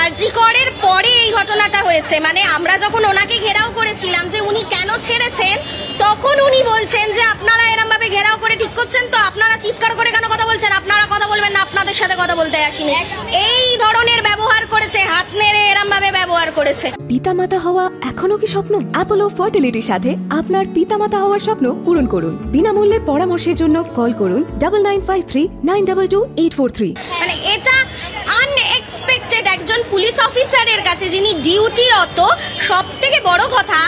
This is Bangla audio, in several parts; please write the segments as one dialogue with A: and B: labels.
A: আরজি করের পরে এই ঘটনাটা হয়েছে। মানে আমরা যখন ওনাকে ঘেরাও করেছিলাম যে উনি কেন ছেড়েছেন, তখন উনি বলছেন যে আপনারা এরম ভাবে ঘেরাও করে ঠিক করছেন, তো আপনারা চিৎকার করে কেন কথা বলছেন, আপনারা কথা বলবেন না, আপনাদের সাথে কথা বলতে আসিনি, এই ধরনের ব্যবহার করেছে, হাত নেড়ে এরম ভাবে ব্যবহার করেছে।
B: পিতামাতা হওয়া এখনো কি স্বপ্ন? অ্যাপোলো ফার্টিলিটির সাথে আপনার পিতামাতা হওয়ার স্বপ্ন পূরণ করুন। বিনামূল্যে পরামর্শের জন্য কল করুন 9953922843।
A: মানে এটা আনএক্সপেক্টেড একজন পুলিশ অফিসারের কাছে যিনি ডিউটিরত। সব থেকে বড় কথা,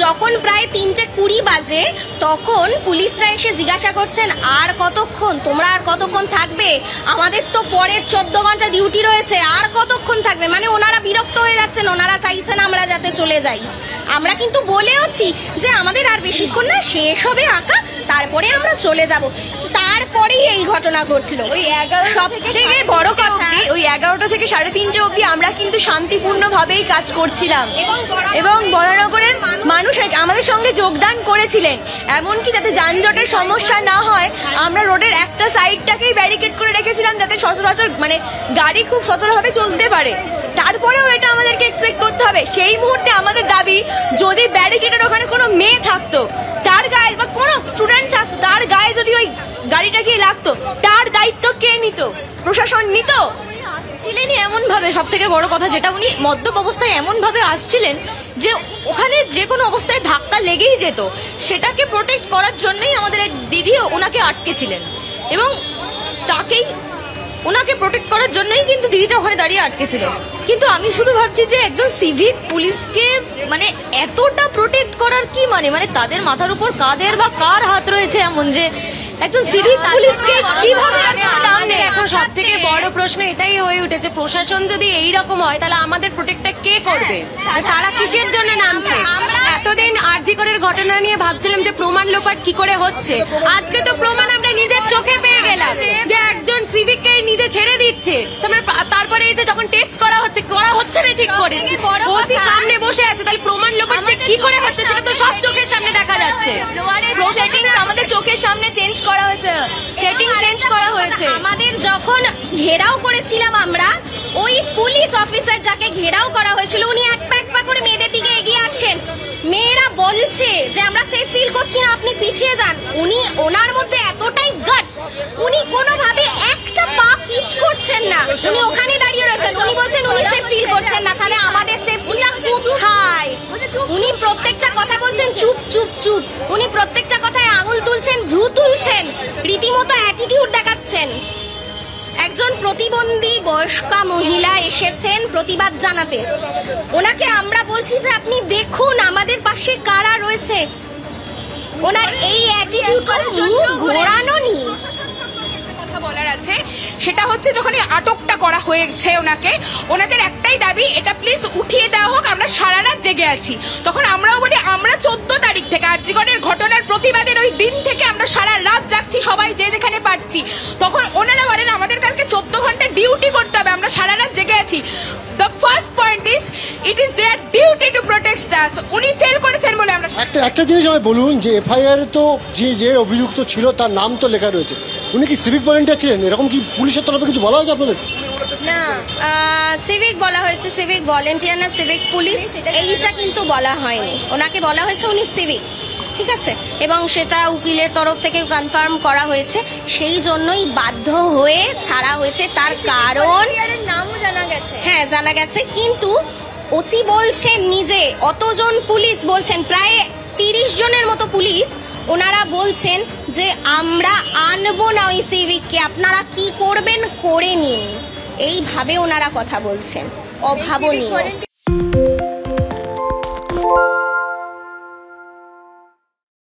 A: যখন প্রায় 3:20 বাজে তখন পুলিশরা এসে জিজ্ঞাসা করছেন আর কতক্ষণ, তোমরা আর কতক্ষণ থাকবে, আমাদের তো পরের 14 ঘন্টা ডিউটি রয়েছে, আর কতক্ষণ থাকবে। মানে ওনারা বিরক্ত হয়ে যাচ্ছেন, ওনারা চাইছেন আমরা যাতে চলে যাই। আমরা কিন্তু বলেওছি যে আমাদের আর বেশিক্ষণ না, শেষ হবে আঁকা, তারপরে আমরা চলে যাব। তারপরেই এই ঘটনা ঘটলো।
C: ওই 11
A: সব থেকে বড় কথা,
C: ওই 11টা থেকে 3:30 অবধি আমরা কিন্তু শান্তিপূর্ণভাবেই কাজ করছিলাম এবং বরানগরের মানুষ আমাদের সঙ্গে যোগদান করেছিলেন। এমনকি যাতে যানজটের সমস্যা না হয় আমরা রোডের একটা সাইডটাকেই ব্যারিকেড করে রেখেছিলাম, যাতে সচরাচর মানে গাড়ি খুব সচলভাবে চলতে পারে। তারপরেও এটা আমাদেরকে এক্সপেক্ট করতে হবে। সেই মুহূর্তে আমাদের দাবি, যদি ব্যারিকেডের ওখানে কোনো মেয়ে থাকতো, তার গায়ে বা কোনো স্টুডেন্ট থাকতো, তার গায়ে যদি ওই গাড়িটা গিয়ে লাগতো, তার দায়িত্ব কে নিত? প্রশাসন নিত?
D: ছিলেনই এমন ভাবে, সব থেকে বড় কথা যেটা, উনি মদ্যপ অবস্থায় এমন ভাবে আসছিলেন যে ওখানে যে কোনো অবস্থায় ধাক্কা লেগেই যেত। সেটাকে প্রোটেক্ট করার জন্যই আমাদের এক দিদি ওনাকে আটকেছিলেন এবং ওনাকে প্রোটেক্ট করার জন্যই কিন্তু দিদিটা ওখানে দাঁড়িয়ে আটকেছিল। কিন্তু আমি শুধু ভাবছি যে একজন সিভিক পুলিশকে মানে এতটা প্রোটেক্ট করার কি মানে তাদের মাথার উপর কাদের বা কার হাত রয়েছে এমন যে একজন সিভিক পুলিশকে কিভাবে
E: এখন সব থেকে বড় প্রশ্ন এটাই হয়ে উঠেছে, প্রশাসন যদি এই রকম হয় তাহলে আমাদের প্রোটেক্টটা কে করবে? তারা কিসের জন্য নামছে? এতদিন আরজি করের ঘটনা নিয়ে ভাবছিলাম যে প্রমাণ লোপাট কি করে হচ্ছে, আজকে তো প্রমাণ আমরা নিজের চোখে পেয়ে গেলাম যে একজন সিভিককে নিজে ছেড়ে দিচ্ছে। তারপরে এই যে যখন টেস্ট করা হচ্ছে না ঠিক করে, অতি সামনে বসে আছে, তাহলে প্রমাণ লোপাট যে কি করে হচ্ছে সেটা তো সব চোখের সামনে দেখা যাচ্ছে।
C: আমাদের চোখের সামনে চেঞ্জ করা হয়েছে, সেটিং চেঞ্জ করা হয়েছে।
A: আমাদের যখন ঘেরাও করেছিলাম আমরা, ওই পুলিশ অফিসার যাকে ঘেরাও করা হয়েছিল উনি এক পা করে মেয়েদের দিকে এগিয়ে আসেন। মেয়েরা বলছে যে আমরা সেফ ফিল করছি না, আপনি পিছিয়ে যান। ওনার মধ্যে এতটাই গাটস, উনি কোনোভাবে একটা পা পিছ করছেন না, উনি ওখানে দাঁড়িয়ে রয়েছেন। উনি বলছেন উনি সেফ ফিল করছেন না, তাহলে আমাদের সেফটিটা কোথায়? উনি প্রত্যেকটা কথা বলছেন চুপ চুপ চুপ, উনি প্রত্যেকটা কথায় আঙুল তুলছেন, ভ্রু তুলছেন, রীতিমতো অ্যাটিটিউড দেখাচ্ছেন। একজন প্রতিবন্ধী বয়স্কা মহিলা এসেছেন প্রতিবাদ জানাতে, ওনাকে আমরা বলছি যে আপনি দেখুন আমাদের পাশে কারা রয়েছে। ওনার এই অ্যাটিটিউডটা ঘোরানো নি
F: কথা বলার আছে, সেটা হচ্ছে যখন আটকটা করা হয়েছে ওনাদের একটাই দাবি, এটা প্লিজ উঠিয়ে দেওয়া হোক, আমরা সারা রাত জেগে আছি। তখন আমরাও বলি আমরা 14 তারিখ থেকে আরজি করের ঘটনার প্রতিবাদের ওই দিন থেকে আমরা সারা রাত জাগছি, সবাই যে যেখানে পারছি। তখন ওনারা বলেন আমাদের কালকে 14 ঘন্টা ডিউটি করতে হবে, আমরা সারা রাত জেগে আছি। The first point is, it is their duty to protect us. উনি ফেল করেছেন বলে আমরা
G: একটা জিনিস আমি বলুন যে এফআইআর তো যে অভিযুক্ত ছিল তার নাম তো লেখা রয়েছে, উনি কি সিভিক ভলেন্টিয়ার ছিলেন? এরকম কি পুলিশের তরফে কিছু বলা হয়েছে আপনাদের?
A: না, সিভিক বলা হয়েছে, সিভিক ভলেন্টিয়ার না সিভিক পুলিশ, এইটা কিন্তু বলা হয়নি। ওনাকে বলা হয়েছে উনি সিভিক, ঠিক আছে, এবং সেটা উকিলের তরফ থেকে কনফার্ম করা হয়েছে, সেই জন্যই বাধ্য হয়ে ছাড়া হয়েছে। তার কারণ
C: নামও জানা গেছে,
A: হ্যাঁ জানা গেছে, কিন্তু ওসি বলছেন নিজে, অতজন পুলিশ বলছেন, প্রায় 30 জনের মতো পুলিশ, ওনারা বলছেন যে আমরা আনবো না ওই সিভিককে, আপনারা কি করবেন করে নিন, এইভাবে ওনারা কথা বলছেন, অভাবনীয়।